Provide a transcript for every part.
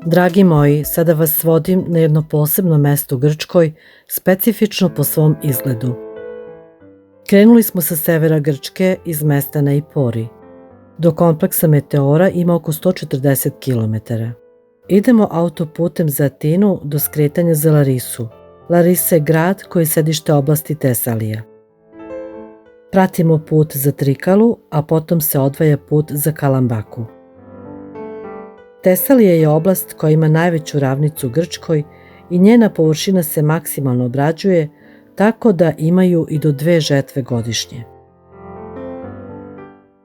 Dragi moji, sada vas vodim na jedno posebno mesto u Grčkoj, specifično po svom izgledu. Krenuli smo sa severa Grčke iz mesta Neipori. Do kompleksa Meteora ima oko 140 km. Idemo autoputem za Atinu do skretanja za Larisu. Larisa je grad koji je sedište oblasti Tesalija. Pratimo put za Trikalu, a potom se odvaja put za Kalambaku. Tesalija je oblast koja ima najveću ravnicu u Grčkoj i njena površina se maksimalno obrađuje, tako da imaju i do 2 žetve godišnje.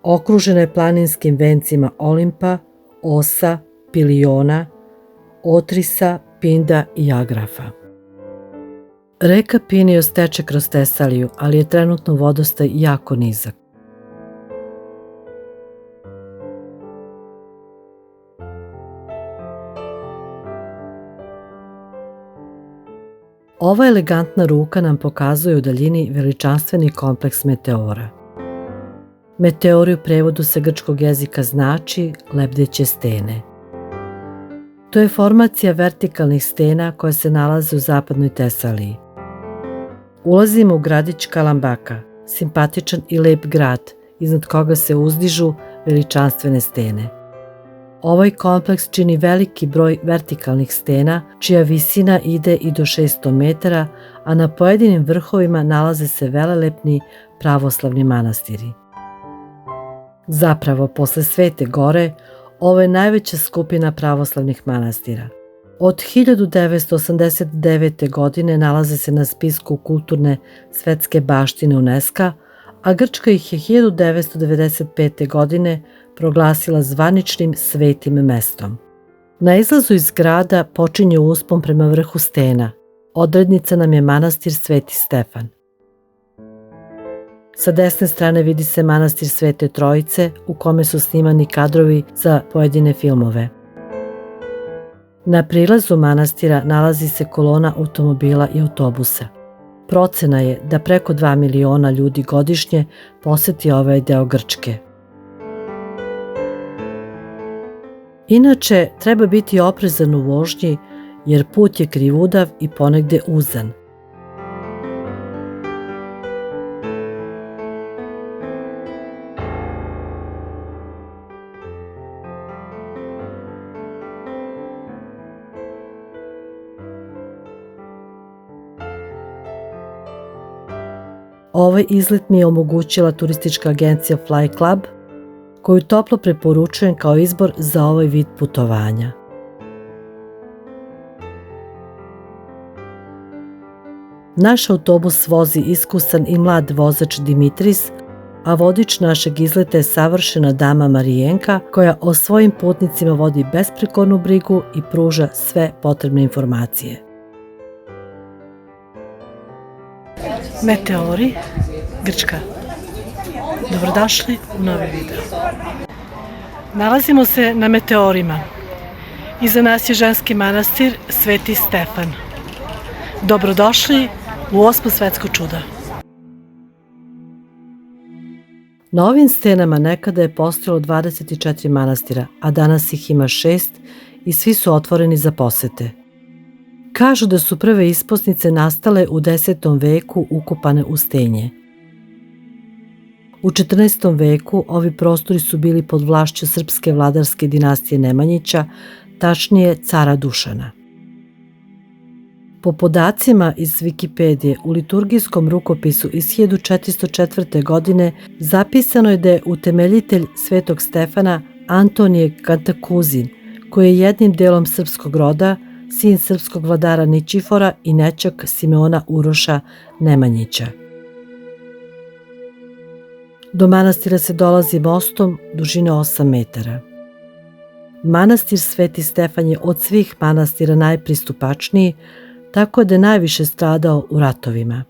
Okružena je planinskim vencima Olimpa, Osa, Piliona, Otrisa, Pinda i Agrafa. Reka Pinios teče kroz Tesaliju, ali je trenutno vodostaj jako nizak. Ova elegantna ruka nam pokazuje u daljini veličanstveni kompleks Meteora. Meteori u prevodu sa grčkog jezika znači lebdeće stene. To je formacija vertikalnih stena koja se nalaze u zapadnoj Tesaliji. Ulazimo u gradić Kalambaka, simpatičan i lep grad, iznad koga se uzdižu veličanstvene stene. Ovaj kompleks čini veliki broj vertikalnih stena, čija visina ide i do 600 metara, a na pojedinim vrhovima nalaze se velelepni pravoslavni manastiri. Zapravo, posle Svete Gore, ovo je najveća skupina pravoslavnih manastira. Od 1989. godine nalaze se na spisku kulturne svetske baštine UNESCO, a Grčka ih je 1995. godine proglasila zvaničnim svetim mestom. Na izlazu iz grada počinje uspon prema vrhu stena. Odrednica nam je manastir Sveti Stefan. Sa desne strane vidi se manastir Svete Trojice, u kome su snimani kadrovi za pojedine filmove. Na prilazu manastira nalazi se kolona automobila i autobusa. Procena je da preko 2 miliona ljudi godišnje poseti ovaj deo Grčke. Inače, treba biti oprezan u vožnji, jer put je krivudav i ponegde uzan. Ovaj izlet mi je omogućila turistička agencija Fly Club, koju toplo preporučujem kao izbor za ovaj vid putovanja. Naš autobus vozi iskusan i mlad vozač Dimitris, a vodič našeg izleta je savršena dama Marijenka, koja o svojim putnicima vodi besprekornu brigu i pruža sve potrebne informacije. Meteori, Grčka. Dobrodošli u novi video. Nalazimo se na Meteorima. Iza nas je ženski manastir Sveti Stefan. Dobrodošli u 8. svetsko čudo. Na ovim stenama nekada je postojalo 24 manastira, a danas ih ima 6 i svi su otvoreni za posete. Kažu da su prve isposnice nastale u 10. veku ukopane u stenje. U 14. veku ovi prostori su bili pod vlašću srpske vladarske dinastije Nemanjića, tačnije cara Dušana. Po podacima iz Wikipedije, u liturgijskom rukopisu iz 1404. godine zapisano je da je utemeljitelj Svetog Stefana Antonije Kantakuzin, koji je jednim delom srpskog roda, sin srpskog vladara Ničifora i nećak Simeona Uroša Nemanjića. Do manastira se dolazi mostom dužine 8 metara. Manastir Sveti Stefan je od svih manastira najpristupačniji, tako da je najviše stradao u ratovima.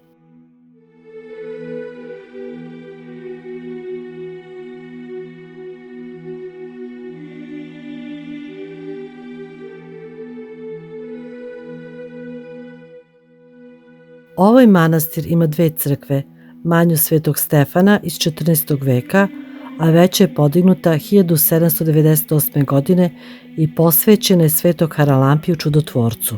Ovaj manastir ima 2 crkve, manju Svetog Stefana iz 14. veka, a veća je podignuta 1798. godine i posvećena je Svetog Haralampiju čudotvorcu.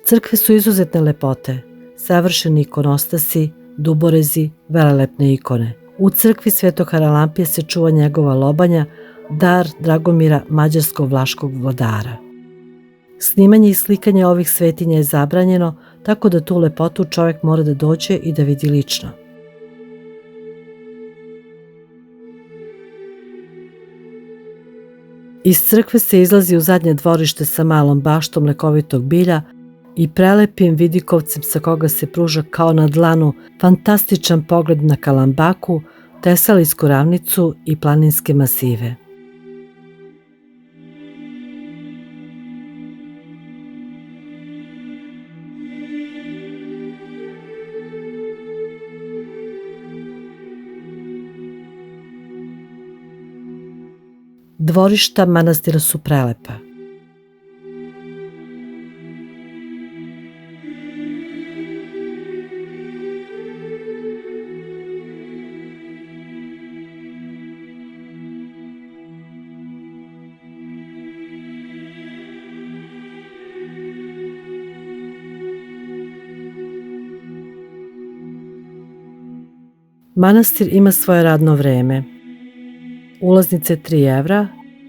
Crkve su izuzetne lepote, savršeni ikonostasi, duborezi, velelepne ikone. U crkvi Svetog Haralampija se čuva njegova lobanja, dar Dragomira, mađarsko-vlaškog vladara. Snimanje i slikanje ovih svetinja je zabranjeno, tako da tu lepotu čovjek mora da dođe i da vidi lično. Iz crkve se izlazi u zadnje dvorište sa malom baštom lekovitog bilja i prelepim vidikovcem sa koga se pruža kao na dlanu fantastičan pogled na Kalambaku, Tesalijsku ravnicu i planinske masive. Dvorišta manastira su prelepa. Manastir ima svoje radno vreme. Ulaznica je 3 evra,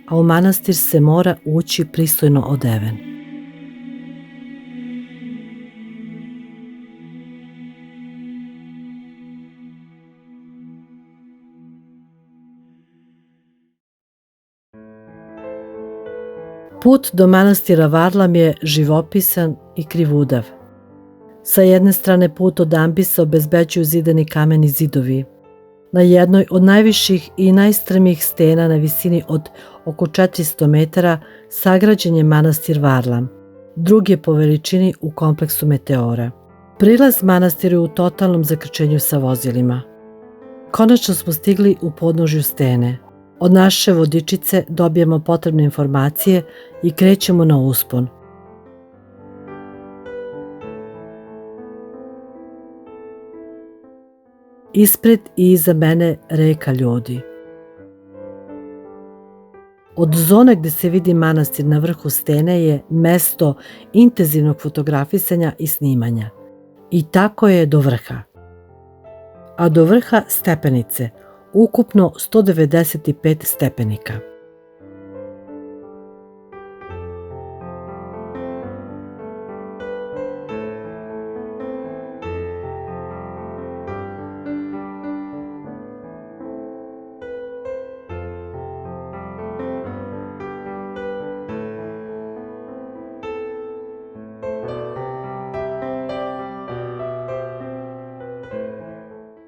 a u manastir se mora ući pristojno odeven. Put do manastira Varlam je živopisan i krivudav. Sa jedne strane put od ambisa obezbeđuju zidani kameni zidovi. Na jednoj od najviših i najstrmijih stena na visini od oko 400 metara sagrađen je manastir Varlam, drugi je po veličini u kompleksu Meteora. Prilaz manastiru je u totalnom zakrčenju sa vozilima. Konačno smo stigli u podnožju stene. Od naše vodičice dobijemo potrebne informacije i krećemo na uspon. Ispred i iza mene reka ljudi. Od zone gde se vidi manastir na vrhu stene je mesto intenzivnog fotografisanja i snimanja. I tako je do vrha. A do vrha stepenice, ukupno 195 stepenika.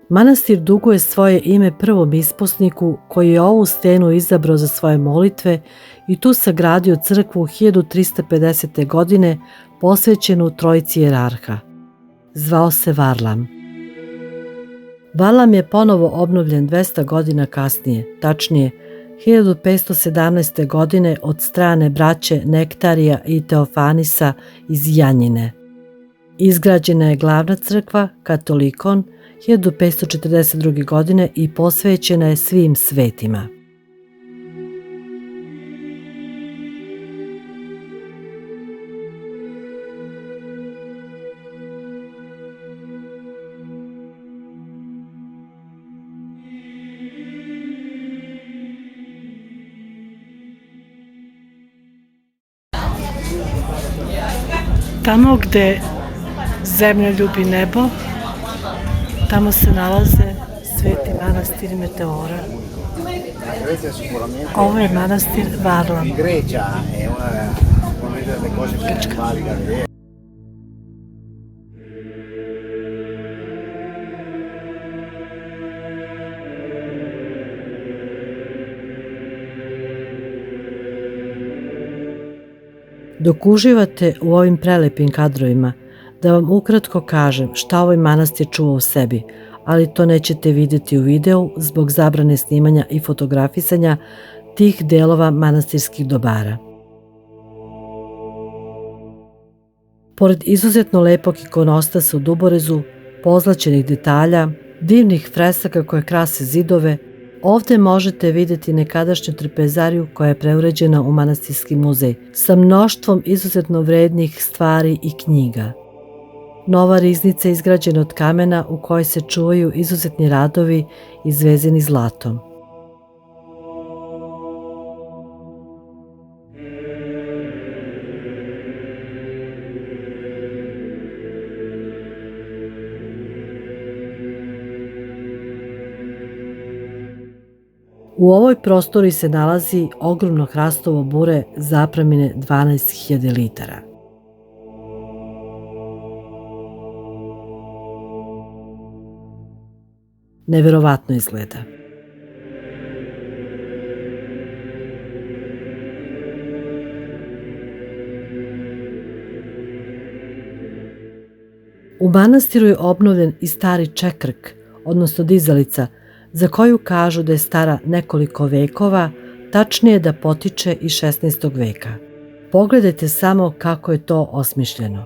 Manastir duguje svoje ime prvom isposniku koji je ovu stenu izabrao za svoje molitve i tu sagradio crkvu 1350. godine posvećenu trojici jerarha. Zvao se Varlam. Varlam je ponovo obnovljen 200 godina kasnije, tačnije 1517. godine od strane braće Nektarija i Teofanisa iz Janjine. Izgrađena je glavna crkva, katolikon, 1542. godine i posvećena je svim svetima. Tamo gde zemlja ljubi nebo, tamo se nalaze sveti manastiri Meteora. Ovo je manastir Varlam. Grčka. Dok uživate u ovim prelepim kadrovima, da vam ukratko kažem šta ovaj manastir čuva u sebi, ali to nećete vidjeti u videu zbog zabrane snimanja i fotografisanja tih delova manastirskih dobara. Pored izuzetno lepog ikonostasa u Duborezu, pozlaćenih detalja, divnih fresaka koje krase zidove, ovde možete vidjeti nekadašnju trpezariju koja je preuređena u manastirski muzej sa mnoštvom izuzetno vrednih stvari i knjiga. Nova riznica je izgrađena od kamena u kojoj se čuvaju izuzetni radovi izvezeni zlatom. U ovoj prostori se nalazi ogromno hrastovo bure zapremine 12.000 litara. Neverovatno izgleda. U manastiru je obnovljen i stari čekrk, odnosno dizalica, za koju kažu da je stara nekoliko vekova, tačnije da potiče iz 16. veka. Pogledajte samo kako je to osmišljeno.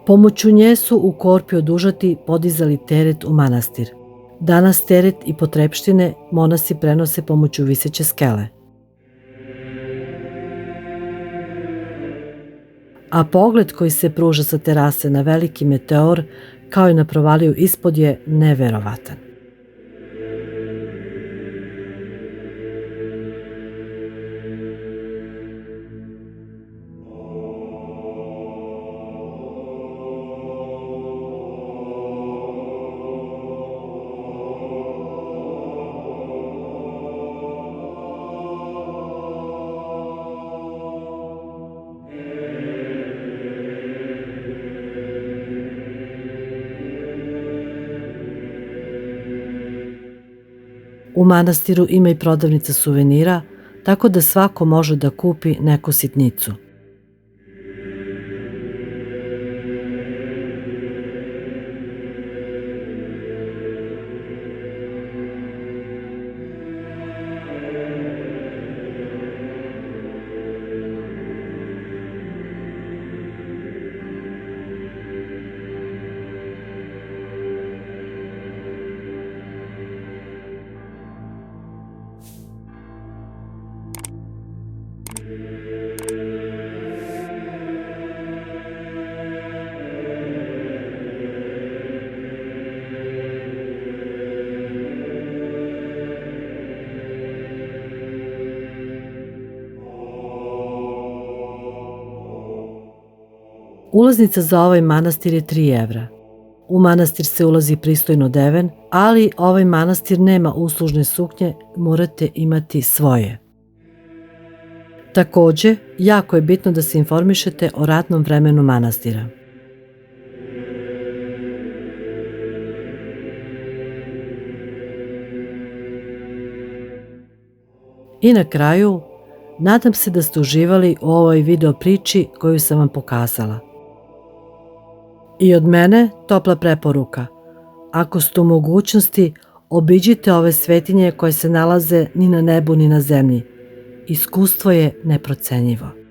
Pomoću nje su u korpi od užati podizali teret u manastir. Danas teret i potrepštine monasi prenose pomoću viseće skele. A pogled koji se pruža sa terase na veliki meteor, kao i na provaliju ispod, je neverovatan. U manastiru ima i prodavnica suvenira, tako da svako može da kupi neku sitnicu. Ulaznica za ovaj manastir je 3 evra. U manastir se ulazi pristojno odeven, ali ovaj manastir nema uslužne suknje, morate imati svoje. Takođe, jako je bitno da se informišete o ratnom vremenu manastira. I na kraju, nadam se da ste uživali u ovoj video priči koju sam vam pokazala. I od mene topla preporuka. Ako ste u mogućnosti, obiđite ove svetinje koje se nalaze ni na nebu ni na zemlji. Iskustvo je neprocenjivo.